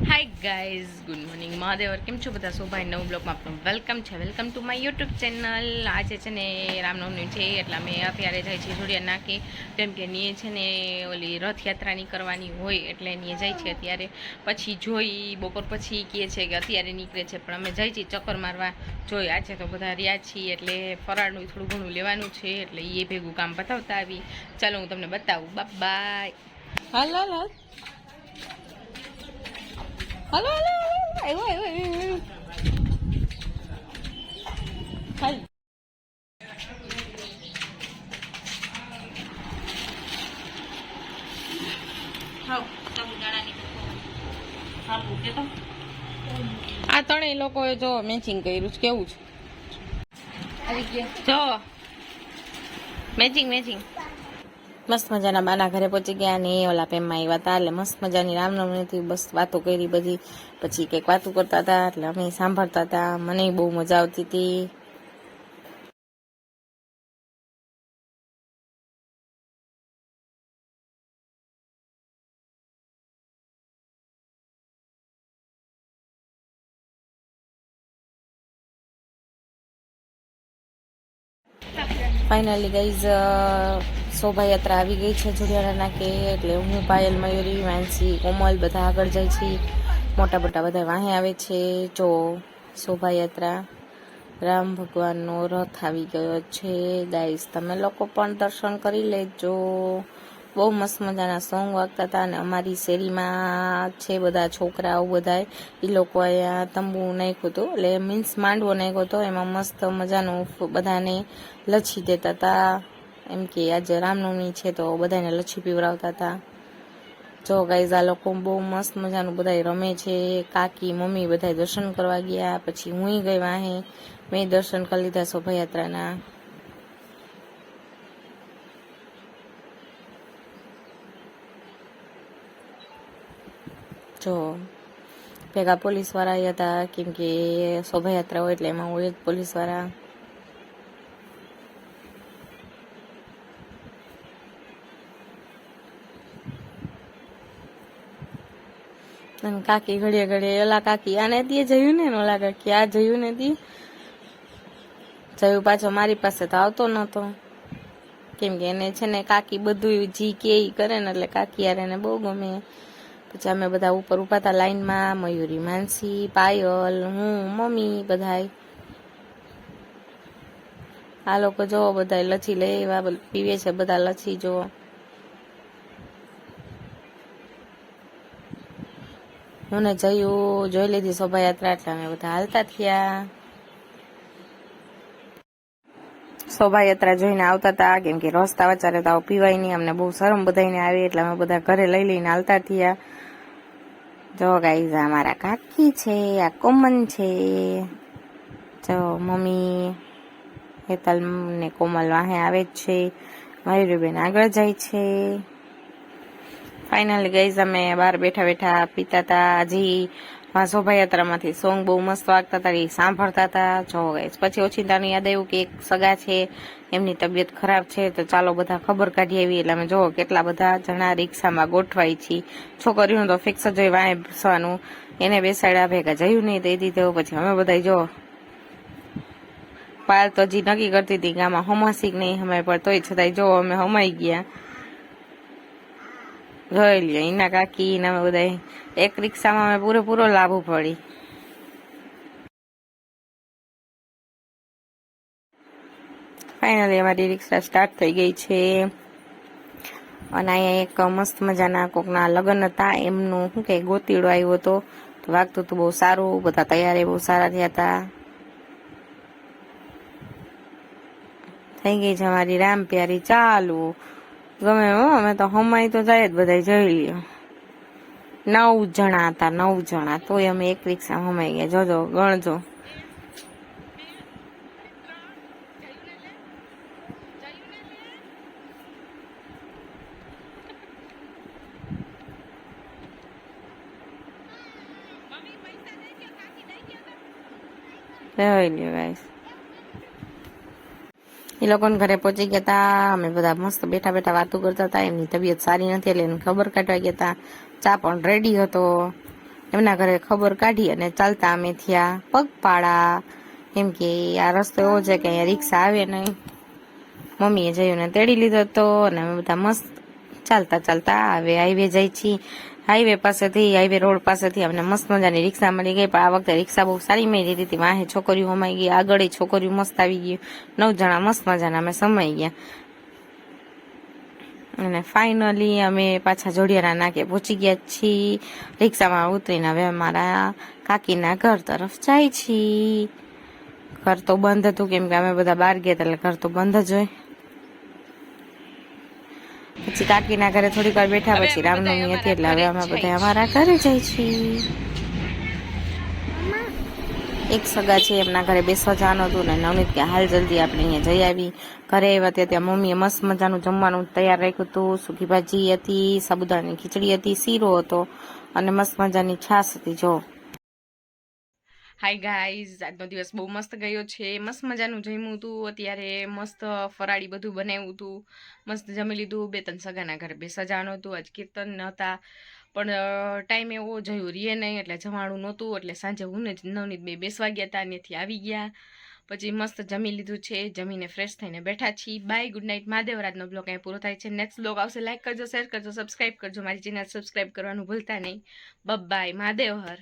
હાય guys, good morning મહાદેવર. કેમ છો બધા? શોભાઈ નવું બ્લોગમાં આપનું વેલકમ છે. Welcome to my YouTube channel. આજે છે ને રામનવમી છે એટલે અમે અત્યારે જાય છીએ જોડિયા નાકે, કેમ કે નીએ છે ને ઓલી રથયાત્રાની કરવાની હોય એટલે નીએ જાય છે અત્યારે. પછી જોઈ બપોર પછી કહે છે કે અત્યારે નીકળે છે, પણ અમે જાય છીએ ચક્કર મારવા. જોઈ આજે તો બધા રહ્યા છીએ એટલે ફરાળનું થોડું ઘણું લેવાનું છે એટલે એ ભેગું કામ બતાવતા આવી. ચાલો હું તમને બતાવું. બાય. હાલ હાલ હાલ. હલો હલો આવ્યો આવ્યો હાલ. આ ત્રણેય લોકોએ જો મેચિંગ કર્યું છે. કેવું છે જો મેચિંગ મેચિંગ મસ્ત મજાના બાના ઘરે પહોંચી ગયા ને ઓલા પેમમાં આવ્યા હતા એટલે મસ્ત મજાની રામનવમી હતી. બસ વાતો કરી બધી, પછી કંઈક વાતો કરતા હતા એટલે અમે સાંભળતા હતા. મને બહુ મજા આવતી હતી. ફાઇનલી ગાઈઝ શોભાયાત્રા આવી ગઈ છે જોડિયાના નાકે એટલે હું, પાયલ, મયુરી, માનસી, કોમલ બધા આગળ જાય છે. મોટા મોટા બધા વાહે આવે છે. જો શોભાયાત્રા રામ ભગવાનનો રથ આવી ગયો છે ગાઈઝ. તમે લોકો પણ દર્શન કરી લેજો. બહુ મસ્ત મજાના સોંગ વાગતા હતા અને અમારી શેરીમાં છે બધા છોકરાઓ બધા એ લોકો અહીંયા તંબુ નાખ્યું હતું એટલે મીન્સ માંડવો નાખ્યો હતો. એમાં મસ્ત મજાનું બધાને લચ્છી દેતા હતા, એમ કે આજે રામનવમી છે તો બધાને લચ્છી પીવડાવતા હતા. જો ગાઈઝ આ લોકો બહુ મસ્ત મજાનું બધા રમે છે. કાકી મમ્મી બધા દર્શન કરવા ગયા. પછી હું ગઈ વાહે, મેં દર્શન કરી લીધા શોભાયાત્રાના. જો ભેગા પોલીસ વાળા આવ્યા હતા, કેમ કે શોભાયાત્રા હોય એટલે એમાં હોય જ પોલીસ વાળા. અને કાકી ઘડીએ ઘડીએ ઓલા કાકી આને દે જયું ને ઓલા કાકી આ જયું ને દી જયું પાછો મારી પાસે તો આવતો નતો, કેમ કે એને છે ને કાકી બધું જી કે કરે ને એટલે કાકી યાર એને બહુ ગમે. પછી અમે બધા ઉપર ઉભા હતા લાઈનમાં, મયુરી, માનસી, પાયલ, હું, મમ્મી બધાય. આ લોકો જો બધા લચ્છી લેવા પીવે છે, બધા લચ્છી જો. હું ને જયું જોઈ લીધી શોભાયાત્રા એટલે અમે બધા હાલતા થયા. શોભાયાત્રા જોઈને આવતા હતા, કેમ કે રસ્તા વચારે તો પીવાય નહીં. અમને બહુ શરમ બધાને આવે એટલે અમે બધા ઘરે લઈ લઈને હાલતા થયા. જો ગાઈઝ અમારા કાકી છે, આ કોમન છે. જો મમ્મી હેતલ ને કોમલ વાહે આવે જ છે. મયુરીબેન આગળ જાય છે. ફાઇનલી ગાઈઝ અમે બહાર બેઠા બેઠા પીતા હતા. હજી શોભાયાત્રામાંથી સોંગ બહુ મસ્ત વાગતા હતા, એ સાંભળતા હતા. જો ગાઈઝ પછી ઓચિંતાનું યાદ આવ્યું કે એક સગા છે, એમની તબિયત ખરાબ છે તો ચાલો બધા ખબર કાઢી આવી. એટલે અમે જો કેટલા બધા જણા રિક્ષામાં ગોઠવાય છીએ. છોકરીઓનું તો ફિક્સ જ હોય વાંહે બેસવાનું, એને બેસાડ્યા ભેગા જયું નહીં દઈ દીધું. પછી અમે બધા જો પાલ તો હજી નક્કી કરતી હતી કે આમાં હમાસી નહીં હમાય, પણ તોય છતાંય જો અમે હમાઈ ગયા. જોઈ લ્યો એના કાકી ને અમે બધા એક રિક્ષામાં અમે પૂરેપૂરો લાભ પડી. ફાઇનલી અમારી રિક્ષા સ્ટાર્ટ થઈ ગઈ છે. અને અહીંયા એક મસ્ત મજાના કોકના લગ્ન હતા, એમનું શું કે ગોતીડો આવ્યો હતો તો વાગતું હતું બહુ સારું. બધા તૈયારી બહુ સારા થયા હતા. થઈ ગઈ છે અમારી રામ પ્યારી ચાલુ. ગમે અમે તો હમાઈ તો જાય જ બધા જોઈ લ્યો. 9 જણા હતા, 9 જણા, તોય અમે એક રિક્ષા હમાઈ ગયા. જોજો ગણજો. જોઈ લ્યો ગાઈસ. એ લોકોને ઘરે પહોંચી ગયા હતા. અમે બધા મસ્ત બેઠા બેઠા વાતો કરતા હતા. એમની તબિયત સારી નથી એટલે એને ખબર કાઢવા ગયા હતા. ચા પણ રેડી હતો. એમના ઘરે ખબર કાઢી અને ચાલતા અમે થયા પગપાળા, કેમ કે આ રસ્તો એવો છે કે અહીંયા રિક્ષા આવે નહીં. મમ્મીએ જઈને તેડી લીધો હતો અને અમે બધા મસ્ત ચાલતા ચાલતા હાઈવે જાય છીએ. હાઈવે રોડ પાસેથી અમને મસ્ત મજાની રિક્ષા મળી ગઈ, પણ આ વખતે રિક્ષા બહુ સારી મળી હતી. વાહે છોકરીઓ સમાઈ ગઈ, આગળ છોકરીઓ મસ્ત આવી ગઈ, 9 જણા મસ્ત મજાના અમે સમાઈ ગયા. અને ફાઇનલી અમે પાછા જોડિયાના નાકે પહોંચી ગયા છીએ. રિક્ષામાં ઉતરીને હવે અમારા કાકીના ઘર તરફ જાય છીએ. ઘર તો બંધ હતું, કેમ કે અમે બધા બહાર ગયા એટલે ઘર તો બંધ જ હોય. પછી કાકીના ઘરે થોડીક વાર બેઠા, પછી રામનવમી હતી એટલે હવે અમે બધા અમારા ઘરે જાય છીએ. એક સગા છે એમના ઘરે બેસવા જવાનું હતું ને નવનીત કે હાલ જલ્દી આપણે અહીંયા જઈ આવી. ઘરે આવ્યા ત્યાં મમ્મીએ મસ્ત મજાનું જમવાનું તૈયાર રાખ્યું હતું. સૂકી ભાજી હતી, સાબુદાણાની ખીચડી હતી, શીરો હતો અને મસ્ત મજાની છાશ હતી. જો હાય ગાઈઝ, આજનો દિવસ બહુ મસ્ત ગયો છે. મસ્ત મજાનું જમ્યું હતું. અત્યારે મસ્ત ફરાળી બધું બનાવ્યું હતું, મસ્ત જમી લીધું. 2-3 સગાના ઘરે બેસવા જવાનું હતું. આજ કીર્તન હતા, પણ ટાઈમ એવો જયું રીએ નહીં એટલે જવાનું નહોતું. એટલે સાંજે હું ને નવનીત બે બેસવા ગયા હતા, ત્યાંથી આવી ગયા. પછી મસ્ત જમી લીધું છે, જમીને ફ્રેશ થઈને બેઠા છીએ. Bye, good night, Mahadev. આજનો બ્લોગ અહીંયા પૂરો થાય છે. નેક્સ્ટ બ્લોગ આવશે. લાઈક કરજો, શેર કરજો, સબસ્ક્રાઈબ કરજો. મારી ચેનલ સબસ્ક્રાઈબ કરવાનું ભૂલતા નહીં. બાય, મહાદેવ હર.